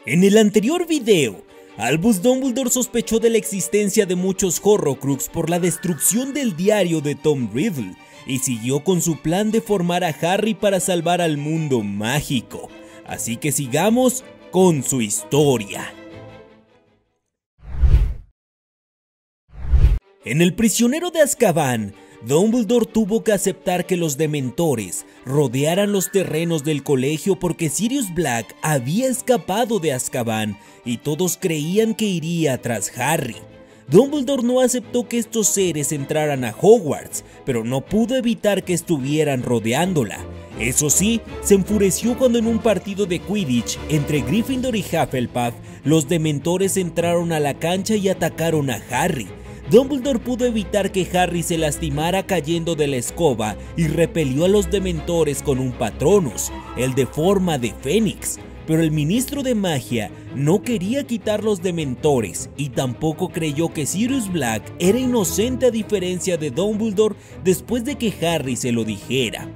En el anterior video, Albus Dumbledore sospechó de la existencia de muchos Horrocrux por la destrucción del diario de Tom Riddle y siguió con su plan de formar a Harry para salvar al mundo mágico. Así que sigamos con su historia. En El prisionero de Azkaban, Dumbledore tuvo que aceptar que los dementores rodearan los terrenos del colegio porque Sirius Black había escapado de Azkaban y todos creían que iría tras Harry. Dumbledore no aceptó que estos seres entraran a Hogwarts, pero no pudo evitar que estuvieran rodeándola. Eso sí, se enfureció cuando en un partido de Quidditch entre Gryffindor y Hufflepuff, los dementores entraron a la cancha y atacaron a Harry. Dumbledore pudo evitar que Harry se lastimara cayendo de la escoba y repelió a los dementores con un Patronus, el de forma de Fénix. Pero el ministro de magia no quería quitar los dementores y tampoco creyó que Sirius Black era inocente a diferencia de Dumbledore después de que Harry se lo dijera.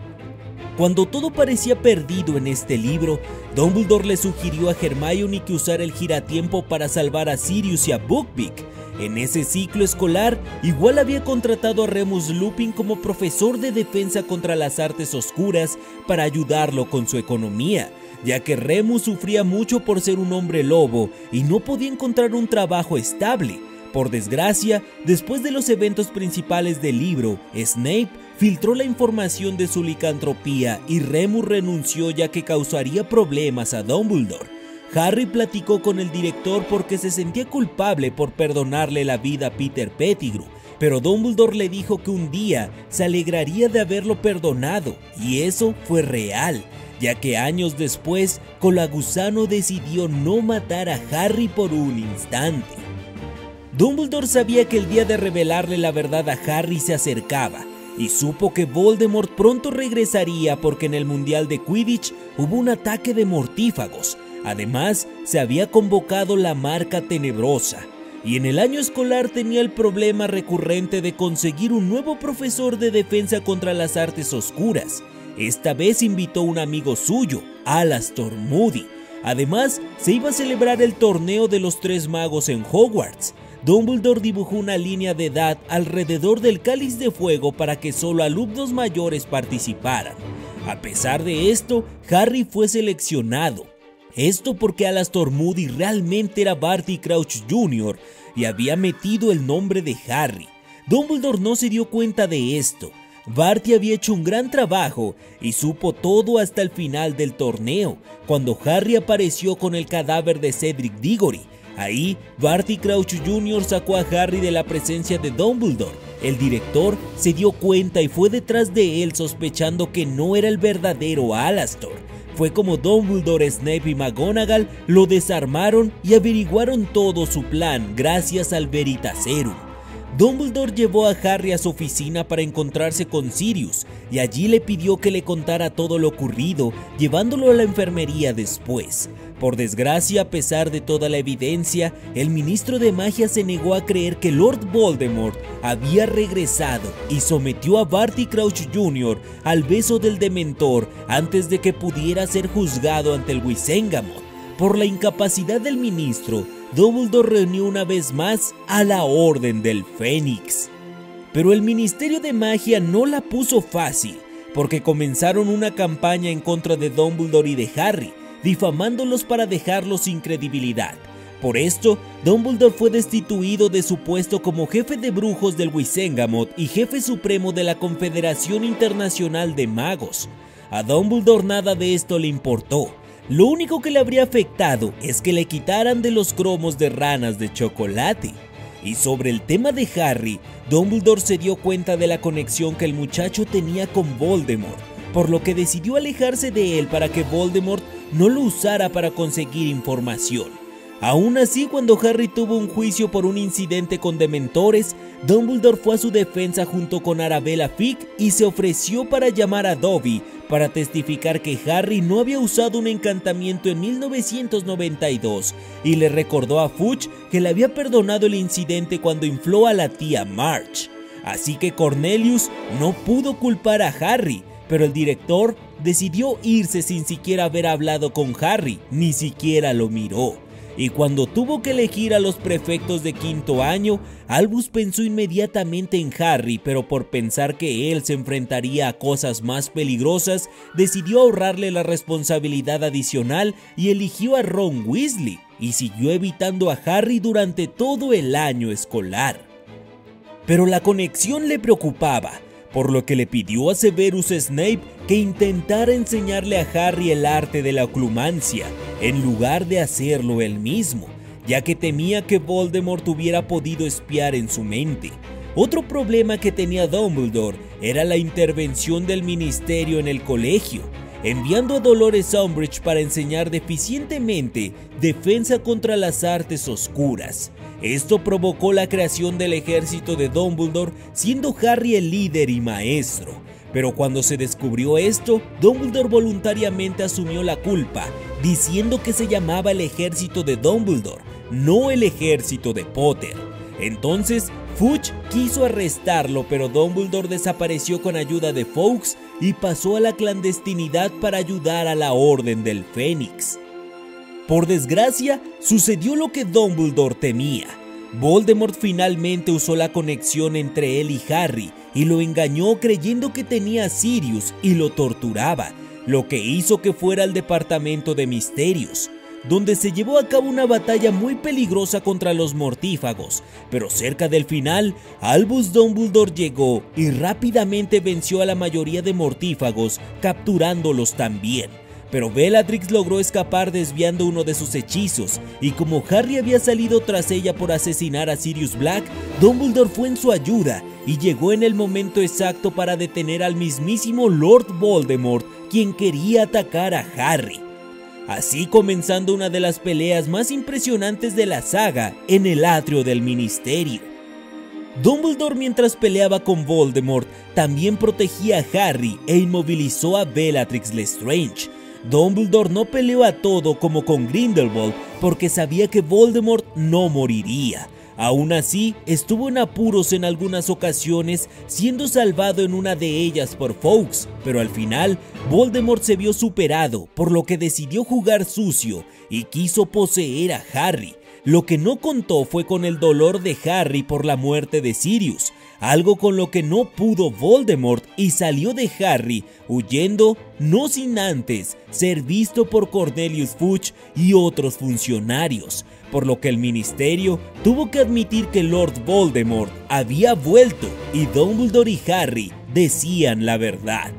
Cuando todo parecía perdido en este libro, Dumbledore le sugirió a Hermione que usara el giratiempo para salvar a Sirius y a Buckbeak. En ese ciclo escolar, igual había contratado a Remus Lupin como profesor de defensa contra las artes oscuras para ayudarlo con su economía, ya que Remus sufría mucho por ser un hombre lobo y no podía encontrar un trabajo estable. Por desgracia, después de los eventos principales del libro, Snape filtró la información de su licantropía y Remus renunció ya que causaría problemas a Dumbledore. Harry platicó con el director porque se sentía culpable por perdonarle la vida a Peter Pettigrew, pero Dumbledore le dijo que un día se alegraría de haberlo perdonado, y eso fue real, ya que años después, Colagusano decidió no matar a Harry por un instante. Dumbledore sabía que el día de revelarle la verdad a Harry se acercaba, y supo que Voldemort pronto regresaría porque en el Mundial de Quidditch hubo un ataque de mortífagos. Además, se había convocado la Marca Tenebrosa, y en el año escolar tenía el problema recurrente de conseguir un nuevo profesor de defensa contra las artes oscuras. Esta vez invitó a un amigo suyo, Alastor Moody. Además, se iba a celebrar el torneo de los Tres Magos en Hogwarts. Dumbledore dibujó una línea de edad alrededor del Cáliz de Fuego para que solo alumnos mayores participaran. A pesar de esto, Harry fue seleccionado. Esto porque Alastor Moody realmente era Barty Crouch Jr. y había metido el nombre de Harry. Dumbledore no se dio cuenta de esto. Barty había hecho un gran trabajo y supo todo hasta el final del torneo, cuando Harry apareció con el cadáver de Cedric Diggory. Ahí, Barty Crouch Jr. sacó a Harry de la presencia de Dumbledore. El director se dio cuenta y fue detrás de él sospechando que no era el verdadero Alastor. Fue como Dumbledore, Snape y McGonagall lo desarmaron y averiguaron todo su plan gracias al Veritaserum. Dumbledore llevó a Harry a su oficina para encontrarse con Sirius y allí le pidió que le contara todo lo ocurrido, llevándolo a la enfermería después. Por desgracia, a pesar de toda la evidencia, el ministro de magia se negó a creer que Lord Voldemort había regresado y sometió a Barty Crouch Jr. al beso del Dementor antes de que pudiera ser juzgado ante el Wizengamot. Por la incapacidad del ministro, Dumbledore reunió una vez más a la Orden del Fénix. Pero el Ministerio de Magia no la puso fácil, porque comenzaron una campaña en contra de Dumbledore y de Harry, difamándolos para dejarlos sin credibilidad. Por esto, Dumbledore fue destituido de su puesto como jefe de brujos del Wizengamot y jefe supremo de la Confederación Internacional de Magos. A Dumbledore nada de esto le importó. Lo único que le habría afectado es que le quitaran de los cromos de ranas de chocolate. Y sobre el tema de Harry, Dumbledore se dio cuenta de la conexión que el muchacho tenía con Voldemort, por lo que decidió alejarse de él para que Voldemort no lo usara para conseguir información. Aún así, cuando Harry tuvo un juicio por un incidente con dementores, Dumbledore fue a su defensa junto con Arabella Fig y se ofreció para llamar a Dobby para testificar que Harry no había usado un encantamiento en 1992 y le recordó a Fudge que le había perdonado el incidente cuando infló a la tía March. Así que Cornelius no pudo culpar a Harry, pero el director decidió irse sin siquiera haber hablado con Harry, ni siquiera lo miró. Y cuando tuvo que elegir a los prefectos de quinto año, Albus pensó inmediatamente en Harry, pero por pensar que él se enfrentaría a cosas más peligrosas, decidió ahorrarle la responsabilidad adicional y eligió a Ron Weasley, y siguió evitando a Harry durante todo el año escolar. Pero la conexión le preocupaba, por lo que le pidió a Severus Snape que intentara enseñarle a Harry el arte de la oclumancia, en lugar de hacerlo él mismo, ya que temía que Voldemort hubiera podido espiar en su mente. Otro problema que tenía Dumbledore era la intervención del ministerio en el colegio, enviando a Dolores Umbridge para enseñar deficientemente defensa contra las artes oscuras. Esto provocó la creación del ejército de Dumbledore, siendo Harry el líder y maestro. Pero cuando se descubrió esto, Dumbledore voluntariamente asumió la culpa, diciendo que se llamaba el ejército de Dumbledore, no el ejército de Potter. Entonces, Fudge quiso arrestarlo, pero Dumbledore desapareció con ayuda de Fawkes y pasó a la clandestinidad para ayudar a la Orden del Fénix. Por desgracia, sucedió lo que Dumbledore temía. Voldemort finalmente usó la conexión entre él y Harry y lo engañó creyendo que tenía a Sirius y lo torturaba, lo que hizo que fuera al departamento de misterios, donde se llevó a cabo una batalla muy peligrosa contra los mortífagos, pero cerca del final, Albus Dumbledore llegó y rápidamente venció a la mayoría de mortífagos, capturándolos también. Pero Bellatrix logró escapar desviando uno de sus hechizos, y como Harry había salido tras ella por asesinar a Sirius Black, Dumbledore fue en su ayuda y llegó en el momento exacto para detener al mismísimo Lord Voldemort, quien quería atacar a Harry. Así comenzando una de las peleas más impresionantes de la saga en el atrio del ministerio. Dumbledore, mientras peleaba con Voldemort, también protegía a Harry e inmovilizó a Bellatrix Lestrange. Dumbledore no peleó a todo como con Grindelwald porque sabía que Voldemort no moriría. Aún así, estuvo en apuros en algunas ocasiones, siendo salvado en una de ellas por Fawkes, pero al final, Voldemort se vio superado, por lo que decidió jugar sucio y quiso poseer a Harry. Lo que no contó fue con el dolor de Harry por la muerte de Sirius, algo con lo que no pudo Voldemort, y salió de Harry huyendo, no sin antes ser visto por Cornelius Fudge y otros funcionarios, por lo que el ministerio tuvo que admitir que Lord Voldemort había vuelto y Dumbledore y Harry decían la verdad.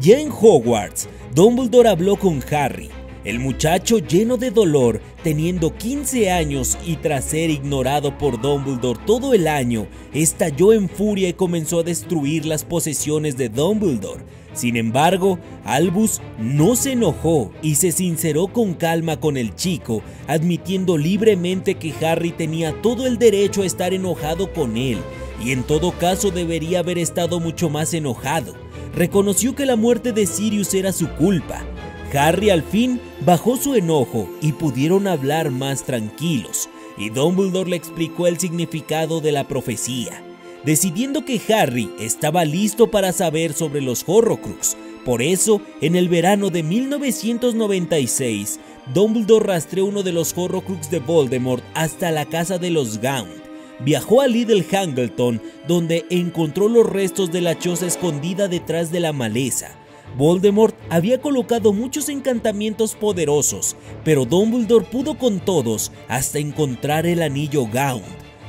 Ya en Hogwarts, Dumbledore habló con Harry. El muchacho, lleno de dolor, teniendo 15 años y tras ser ignorado por Dumbledore todo el año, estalló en furia y comenzó a destruir las posesiones de Dumbledore. Sin embargo, Albus no se enojó y se sinceró con calma con el chico, admitiendo libremente que Harry tenía todo el derecho a estar enojado con él, y en todo caso debería haber estado mucho más enojado. Reconoció que la muerte de Sirius era su culpa. Harry al fin bajó su enojo y pudieron hablar más tranquilos, y Dumbledore le explicó el significado de la profecía, decidiendo que Harry estaba listo para saber sobre los Horrocrux. Por eso, en el verano de 1996, Dumbledore rastreó uno de los Horrocrux de Voldemort hasta la casa de los Gaunt. Viajó a Little Hangleton, donde encontró los restos de la choza escondida detrás de la maleza. Voldemort había colocado muchos encantamientos poderosos, pero Dumbledore pudo con todos hasta encontrar el anillo Gaunt.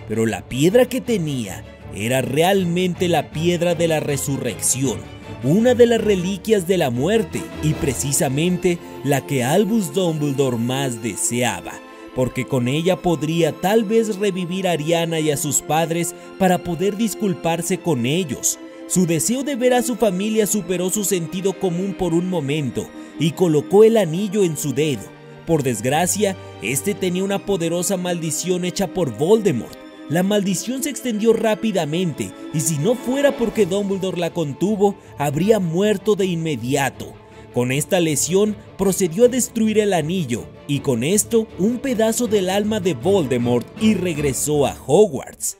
Pero la piedra que tenía era realmente la piedra de la resurrección, una de las reliquias de la muerte, y precisamente la que Albus Dumbledore más deseaba, porque con ella podría tal vez revivir a Ariana y a sus padres para poder disculparse con ellos. Su deseo de ver a su familia superó su sentido común por un momento y colocó el anillo en su dedo. Por desgracia, este tenía una poderosa maldición hecha por Voldemort. La maldición se extendió rápidamente y si no fuera porque Dumbledore la contuvo, habría muerto de inmediato. Con esta lesión, procedió a destruir el anillo y con esto un pedazo del alma de Voldemort y regresó a Hogwarts.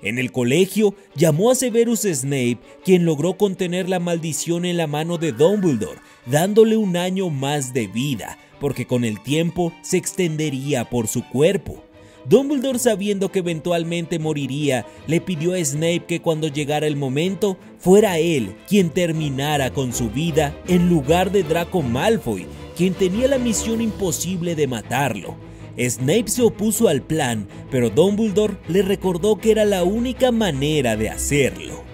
En el colegio, llamó a Severus Snape, quien logró contener la maldición en la mano de Dumbledore, dándole un año más de vida, porque con el tiempo se extendería por su cuerpo. Dumbledore, sabiendo que eventualmente moriría, le pidió a Snape que cuando llegara el momento, fuera él quien terminara con su vida en lugar de Draco Malfoy, quien tenía la misión imposible de matarlo. Snape se opuso al plan, pero Dumbledore le recordó que era la única manera de hacerlo.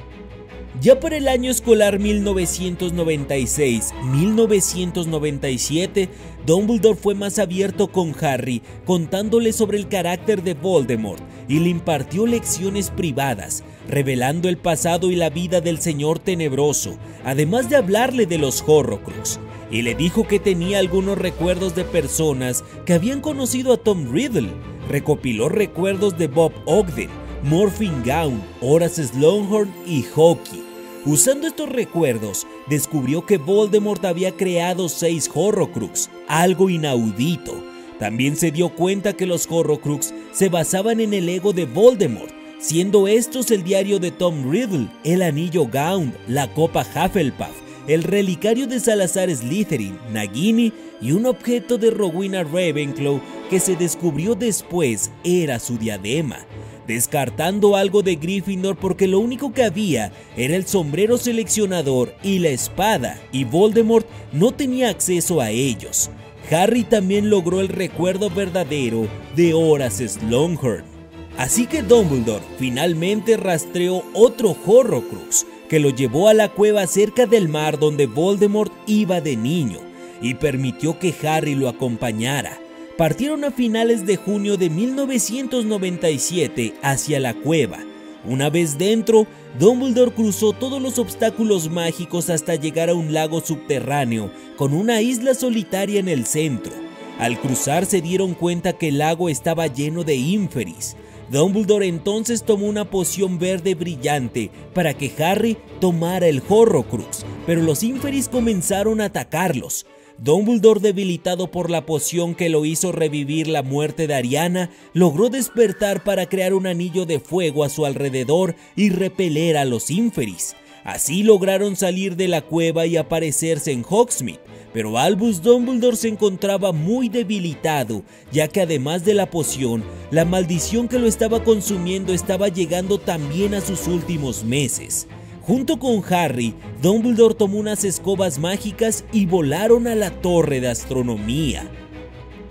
Ya para el año escolar 1996-1997, Dumbledore fue más abierto con Harry, contándole sobre el carácter de Voldemort y le impartió lecciones privadas, revelando el pasado y la vida del Señor Tenebroso, además de hablarle de los Horrocrux. Y le dijo que tenía algunos recuerdos de personas que habían conocido a Tom Riddle. Recopiló recuerdos de Bob Ogden, Morphine Gown, Horace Slughorn y Hawkeye. Usando estos recuerdos, descubrió que Voldemort había creado 6 Horrocrux, algo inaudito. También se dio cuenta que los Horrocrux se basaban en el ego de Voldemort, siendo estos el diario de Tom Riddle, el anillo Gaunt, la copa Hufflepuff, el relicario de Salazar Slytherin, Nagini y un objeto de Rowena Ravenclaw que se descubrió después era su diadema, descartando algo de Gryffindor porque lo único que había era el sombrero seleccionador y la espada, y Voldemort no tenía acceso a ellos. Harry también logró el recuerdo verdadero de Horace Slughorn. Así que Dumbledore finalmente rastreó otro Horrocrux que lo llevó a la cueva cerca del mar donde Voldemort iba de niño y permitió que Harry lo acompañara. Partieron a finales de junio de 1997 hacia la cueva. Una vez dentro, Dumbledore cruzó todos los obstáculos mágicos hasta llegar a un lago subterráneo con una isla solitaria en el centro. Al cruzar se dieron cuenta que el lago estaba lleno de Inferis. Dumbledore entonces tomó una poción verde brillante para que Harry tomara el Horrocrux, pero los Inferis comenzaron a atacarlos. Dumbledore, debilitado por la poción que lo hizo revivir la muerte de Ariana, logró despertar para crear un anillo de fuego a su alrededor y repeler a los Inferis. Así lograron salir de la cueva y aparecerse en Hogsmeade, pero Albus Dumbledore se encontraba muy debilitado, ya que además de la poción, la maldición que lo estaba consumiendo estaba llegando también a sus últimos meses. Junto con Harry, Dumbledore tomó unas escobas mágicas y volaron a la torre de astronomía.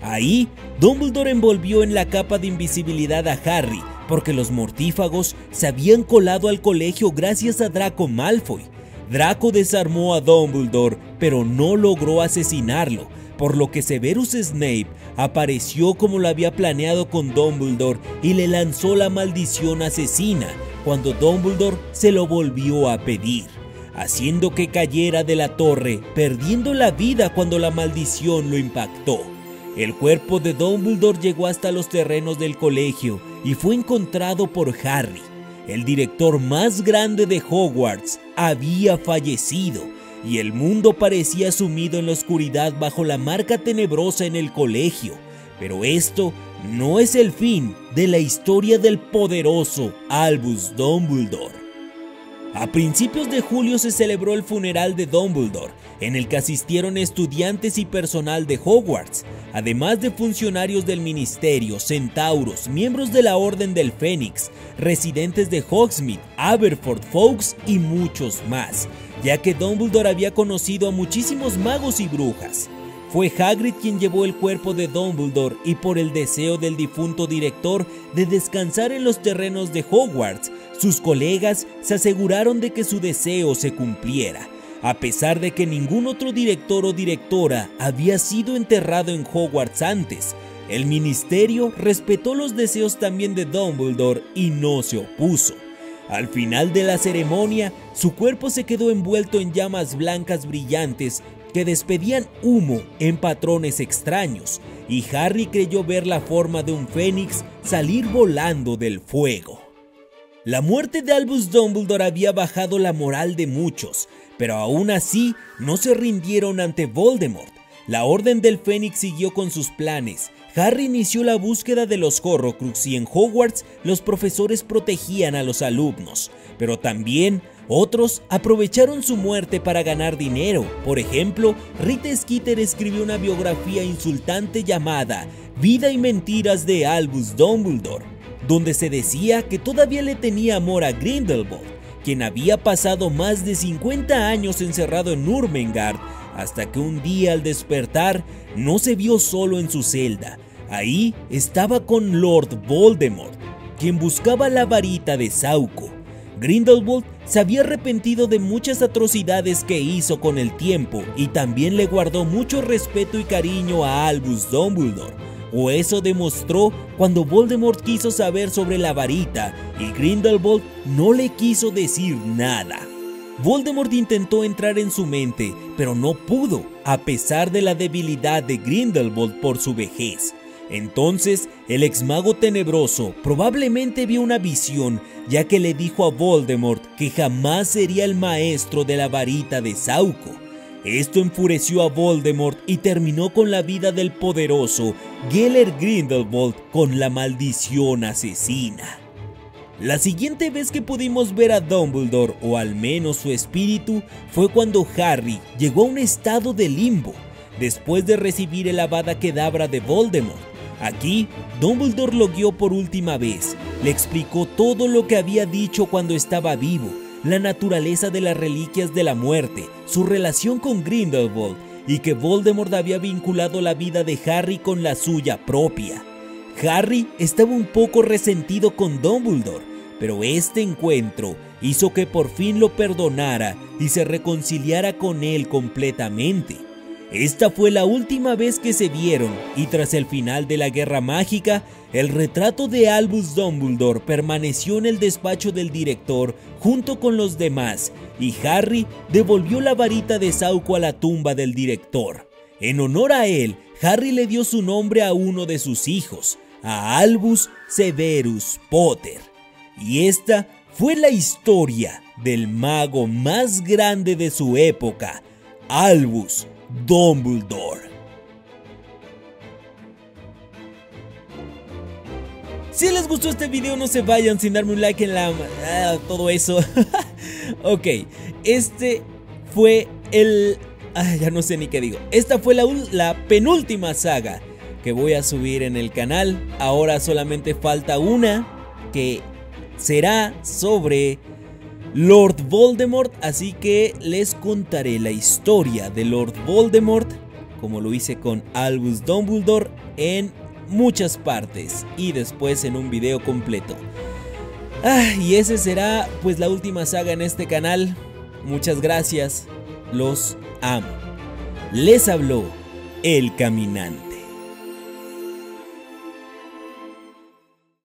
Ahí, Dumbledore envolvió en la capa de invisibilidad a Harry, porque los mortífagos se habían colado al colegio gracias a Draco Malfoy. Draco desarmó a Dumbledore, pero no logró asesinarlo, por lo que Severus Snape apareció como lo había planeado con Dumbledore y le lanzó la maldición asesina, cuando Dumbledore se lo volvió a pedir, haciendo que cayera de la torre, perdiendo la vida cuando la maldición lo impactó. El cuerpo de Dumbledore llegó hasta los terrenos del colegio y fue encontrado por Harry. El director más grande de Hogwarts había fallecido y el mundo parecía sumido en la oscuridad bajo la marca tenebrosa en el colegio. Pero esto no es el fin de la historia del poderoso Albus Dumbledore. A principios de julio se celebró el funeral de Dumbledore, en el que asistieron estudiantes y personal de Hogwarts, además de funcionarios del ministerio, centauros, miembros de la Orden del Fénix, residentes de Hogsmeade, Aberforth Folks y muchos más, ya que Dumbledore había conocido a muchísimos magos y brujas. Fue Hagrid quien llevó el cuerpo de Dumbledore y por el deseo del difunto director de descansar en los terrenos de Hogwarts, sus colegas se aseguraron de que su deseo se cumpliera. A pesar de que ningún otro director o directora había sido enterrado en Hogwarts antes, el ministerio respetó los deseos también de Dumbledore y no se opuso. Al final de la ceremonia, su cuerpo se quedó envuelto en llamas blancas brillantes que despedían humo en patrones extraños, y Harry creyó ver la forma de un fénix salir volando del fuego. La muerte de Albus Dumbledore había bajado la moral de muchos, pero aún así no se rindieron ante Voldemort. La Orden del Fénix siguió con sus planes. Harry inició la búsqueda de los Horrocrux y en Hogwarts los profesores protegían a los alumnos, pero también otros aprovecharon su muerte para ganar dinero. Por ejemplo, Rita Skeeter escribió una biografía insultante llamada Vida y Mentiras de Albus Dumbledore, donde se decía que todavía le tenía amor a Grindelwald, quien había pasado más de 50 años encerrado en Nurmengard, hasta que un día al despertar no se vio solo en su celda. Ahí estaba con Lord Voldemort, quien buscaba la varita de Sauco. Grindelwald se había arrepentido de muchas atrocidades que hizo con el tiempo y también le guardó mucho respeto y cariño a Albus Dumbledore, o eso demostró cuando Voldemort quiso saber sobre la varita y Grindelwald no le quiso decir nada. Voldemort intentó entrar en su mente, pero no pudo, a pesar de la debilidad de Grindelwald por su vejez. Entonces, el exmago tenebroso probablemente vio una visión, ya que le dijo a Voldemort que jamás sería el maestro de la varita de Sauco. Esto enfureció a Voldemort y terminó con la vida del poderoso Gellert Grindelwald con la maldición asesina. La siguiente vez que pudimos ver a Dumbledore, o al menos su espíritu, fue cuando Harry llegó a un estado de limbo, después de recibir el Avada Kedavra de Voldemort. Aquí, Dumbledore lo guió por última vez, le explicó todo lo que había dicho cuando estaba vivo, la naturaleza de las reliquias de la muerte, su relación con Grindelwald y que Voldemort había vinculado la vida de Harry con la suya propia. Harry estaba un poco resentido con Dumbledore, pero este encuentro hizo que por fin lo perdonara y se reconciliara con él completamente. Esta fue la última vez que se vieron y tras el final de la Guerra Mágica, el retrato de Albus Dumbledore permaneció en el despacho del director junto con los demás y Harry devolvió la varita de Sauco a la tumba del director. En honor a él, Harry le dio su nombre a uno de sus hijos, a Albus Severus Potter. Y esta fue la historia del mago más grande de su época, Albus Dumbledore. Si les gustó este video, no se vayan sin darme un like en la... todo eso. Ok, este fue el... ya no sé ni qué digo. Esta fue la penúltima saga que voy a subir en el canal. Ahora solamente falta una que será sobre Lord Voldemort, así que les contaré la historia de Lord Voldemort, como lo hice con Albus Dumbledore, en muchas partes y después en un video completo. Y ese será pues la última saga en este canal. Muchas gracias, los amo. Les habló el caminante.